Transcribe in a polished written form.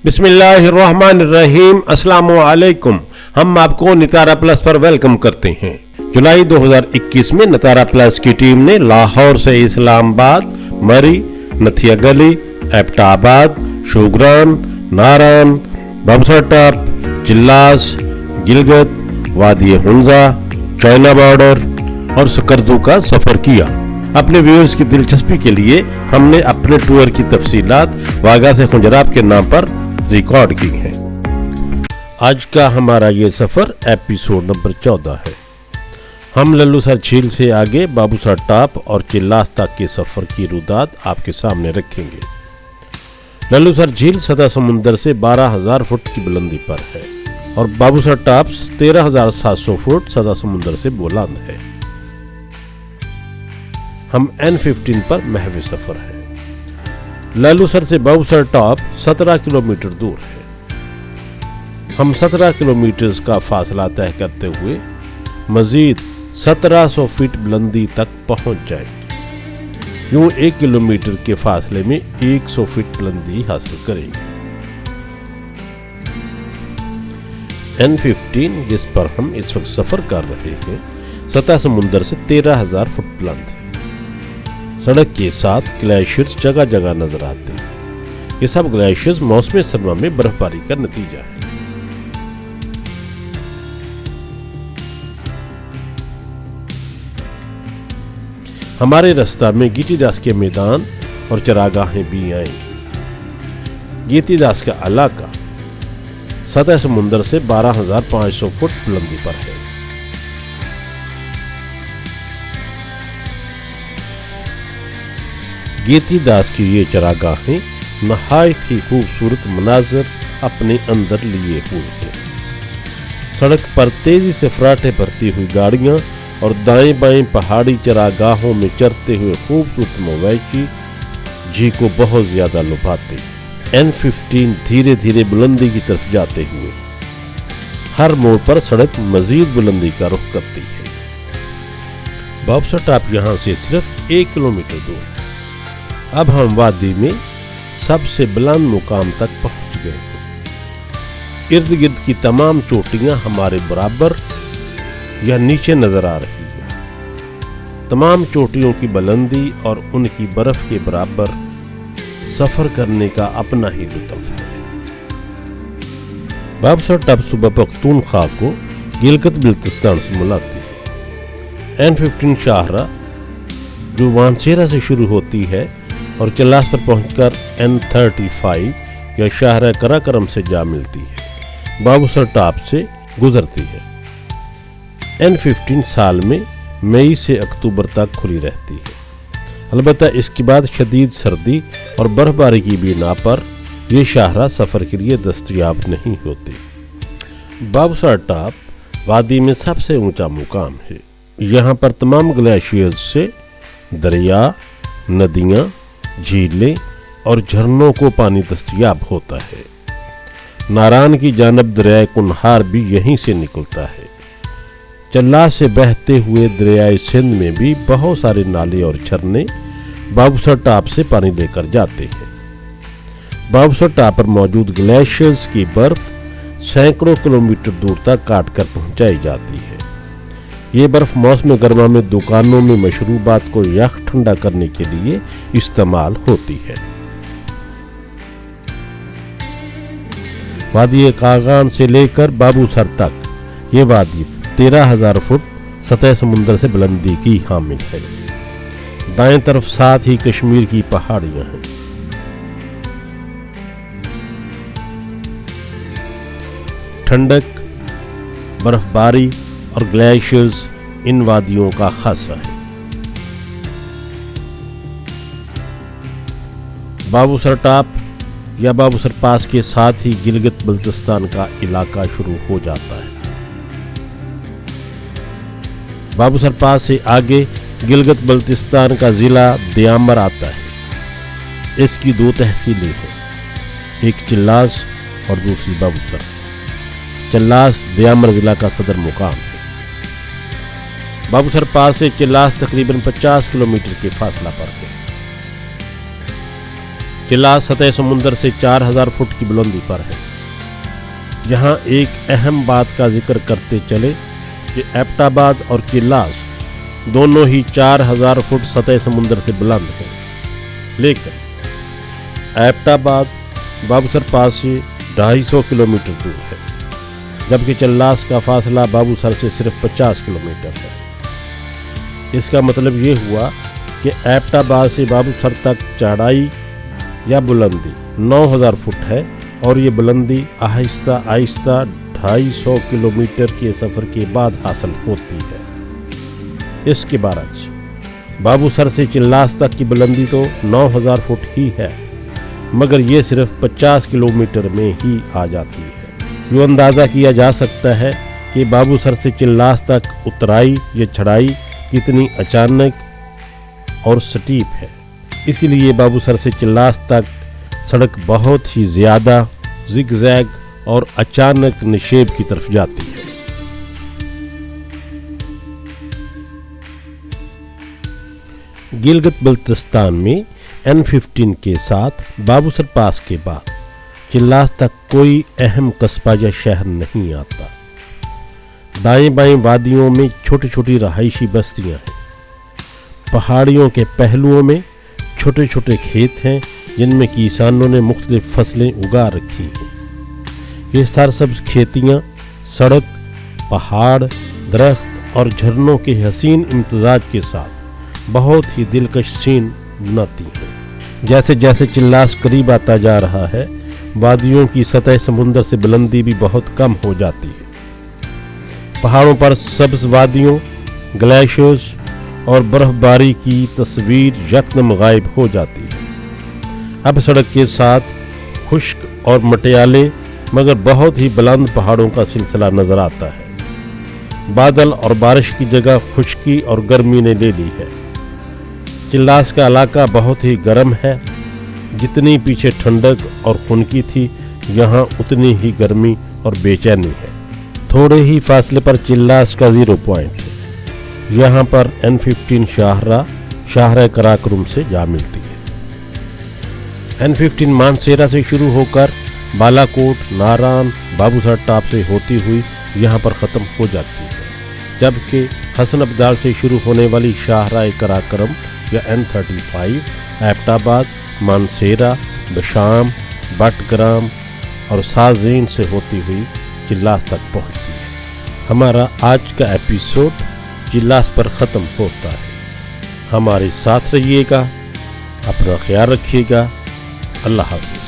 बिस्मिल्लाहिर्रहमानिर्रहीम। अस्सलामुअलैकुम। हम आपको नतारा प्लस पर वेलकम करते हैं। जुलाई 2021 में नतारा प्लस की टीम ने लाहौर से इस्लामाबाद, मरी, नथिया गली, एबटाबाद, शोग्रान, नारान, बबसर टॉप, चिल्लास, गिलगित, वादी हुंजा, चाइना बॉर्डर और सकरदू का सफर किया। अपने व्यूअर्स की दिलचस्पी के लिए हमने अपने टूर की तफसीलात वागा से खुंजराब के नाम पर रिकॉर्ड की हैं। आज का हमारा ये सफर एपिसोड नंबर 14 है। हम लल्लूसर झील से आगे बाबूसर टॉप और चिल्लास तक के सफर की रुदात आपके सामने रखेंगे। लल्लूसर झील सतह समुंदर से 12,000 फुट की बुलंदी पर है और बाबूसर टॉप 13,700 फुट सतह समुंदर से बुलंद है। हम N15 पर महव सफर है। लल्लूसर से बाबूसर टॉप 17 किलोमीटर दूर है। हम 17 किलोमीटर का फासला तय करते हुए मजीद 1700 फीट बुलंदी तक पहुंच जाएंगे। यूं 1 किलोमीटर के फासले में 100 फीट बुलंदी हासिल करेंगे। N15 जिस पर हम इस वक्त सफर कर रहे हैं सतह समुंदर से 13,000 फुट बुलंद है। सड़क के साथ ग्लेशियर्स जगह जगह नजर आते हैं। ये सब ग्लेशियर्स मौसम सरमा में बर्फबारी का नतीजा है। हमारे रास्ता में गीतीदास के मैदान और चरागाहें भी आएंगी। गीतीदास का इलाका सतह समुंदर से 12,500 फुट बुलंदी पर है। गीतीदास की ये चरागाहें नहायत ही खूबसूरत मनाजर अपने अंदर लिए हुए हैं। सड़क पर तेजी से फराटे भरती हुई गाड़ियां और दाएं बाएं पहाड़ी चरागाहों में चरते हुए खूबसूरत मवेशी जी को बहुत ज्यादा लुभाते। N15 धीरे धीरे बुलंदी की तरफ जाते हुए हर मोड़ पर सड़क मजीद बुलंदी का रुख करती है। बाबूसर टॉप यहाँ से सिर्फ 1 किलोमीटर दूर है। अब हम वादी में सबसे बुलंद मुकाम तक पहुंच गए हैं। इर्द गिर्द की तमाम चोटियां हमारे बराबर या नीचे नजर आ रही है। तमाम चोटियों की बुलंदी और उनकी बर्फ के बराबर सफर करने का अपना ही लुत्फ है। बाबूसर टॉप सूबा पख्तूनख्वा को गिलगित बिल्तिस्तान से मिलाती है। N15 शाहरा जो वानसेरा से शुरू होती है और चिल्लास पर पहुंचकर N35 या शाहरा कराकरम से जा मिलती है, बाबूसर टॉप से गुजरती है। N15 साल में मई से अक्टूबर तक खुली रहती है। अलबत्ता इसके बाद शदीद सर्दी और बर्फबारी की बिना पर यह शाहरा सफर के लिए दस्तयाब नहीं होती। बाबूसर टॉप वादी में सबसे ऊंचा मुकाम है। यहाँ पर तमाम ग्लेशियर्स से दरिया, नदियाँ, झीलें और झरनों को पानी दस्तयाब होता है। नारान की जानब दरियाए कुनहार भी यहीं से निकलता है। चिल्लास से बहते हुए दरियाए सिंध में भी बहुत सारे नाले और झरने बाबूसर टॉप से पानी लेकर जाते हैं। बाबूसर टॉप पर मौजूद ग्लेशियर्स की बर्फ सैकड़ों किलोमीटर दूर तक काट कर पहुंचाई जाती है। ये बर्फ मौसम गर्मा में दुकानों में मशरूबात को यख ठंडा करने के लिए इस्तेमाल होती है। वादी कागान से लेकर बाबूसर तक ये वादी 13,000 फुट सतह समुंदर से बुलंदी की हामिल है। दाएं तरफ साथ ही कश्मीर की पहाड़ियां हैं। ठंडक, बर्फबारी और ग्लेशियर्स इन वादियों का खासा है। बाबूसर टॉप या बाबूसर पास के साथ ही गिलगित बल्तिस्तान का इलाका शुरू हो जाता है। बाबूसर पास से आगे गिलगित बल्तिस्तान का जिला दियामर आता है। इसकी 2 तहसीलें हैं, एक चिल्लास और दूसरी बाबूसर। चिल्लास दियामर जिला का सदर मुकाम है। बाबूसर पास से चिल्लास तकरीबन 50 किलोमीटर के फासला पर है। किला सतह समुंदर से 4000 फुट की बुलंदी पर है। यहाँ एक अहम बात का जिक्र करते चले कि एबटाबाद और किलास दोनों ही 4000 फुट सतह समुंदर से बुलंद हैं, लेकिन एबटाबाद बाबूसर पास से 250 किलोमीटर दूर है, जबकि चिल्लास का फासला बाबूसर से सिर्फ 50 किलोमीटर है। इसका मतलब ये हुआ कि एबटाबाद से बाबूसर तक चढ़ाई या बुलंदी 9000 फुट है और ये बुलंदी आहिस्ता आहिस्ता 250 किलोमीटर के सफ़र के बाद हासिल होती है। इसके बरक्स बाबूसर से चिल्लास तक की बुलंदी तो 9000 फुट ही है, मगर ये सिर्फ 50 किलोमीटर में ही आ जाती है। यूँ अंदाज़ा किया जा सकता है कि बाबूसर से चिल्लास तक उतराई या चढ़ाई कितनी अचानक और स्टीप है। इसीलिए बाबूसर से चिल्लास तक सड़क बहुत ही ज़्यादा ज़िगज़ैग और अचानक निशेब की तरफ जाती है। गिलगित बल्तिस्तान में N15 के साथ बाबूसर पास के बाद चिल्लास तक कोई अहम कस्बा या शहर नहीं आता। दाएं बाएं वादियों में छोटी छोटी रहायशी बस्तियां हैं। पहाड़ियों के पहलुओं में छोटे छोटे खेत हैं जिनमें किसानों ने मुख्तलिफ फसलें उगा रखी हैं। ये सरसब्ज खेतियां सड़क, पहाड़, दरख्त और झरनों के हसीन इम्तजाज के साथ बहुत ही दिलकश सीन बनाती हैं। जैसे जैसे चिल्लास करीब आता जा रहा है, वादियों की सतह समुंदर से बुलंदी भी बहुत कम हो जाती है। पहाड़ों पर सब्ज वादियों, ग्लेशियर्स और बर्फबारी की तस्वीर यकदम गायब हो जाती है। अब सड़क के साथ खुश्क और मटियाले मगर बहुत ही बुलंद पहाड़ों का सिलसिला नजर आता है। बादल और बारिश की जगह खुश्की और गर्मी ने ले ली है। चिल्लास का इलाका बहुत ही गर्म है। जितनी पीछे ठंडक और खुनकी थी, यहाँ उतनी ही गर्मी और बेचैनी है। थोड़े ही फासले पर चिल्लास का 0 पॉइंट है। यहाँ पर N15 शाहरा कराकरम से जा मिलती है। N15 मानसेरा से शुरू होकर बालाकोट, नारान, बाबूसर टाप से होती हुई यहाँ पर ख़त्म हो जाती है, जबकि हसन अब्दाल से शुरू होने वाली शाहरा कराकरम या N35 एबटाबाद, मानसेरा, बशाम, बटग्राम और साजीन से होती हुई चिल्लास तक पहुँचती है। हमारा आज का एपिसोड चिल्लास पर ख़त्म होता है। हमारे साथ रहिएगा, अपना ख्याल रखिएगा। अल्लाह हाफ़िज़।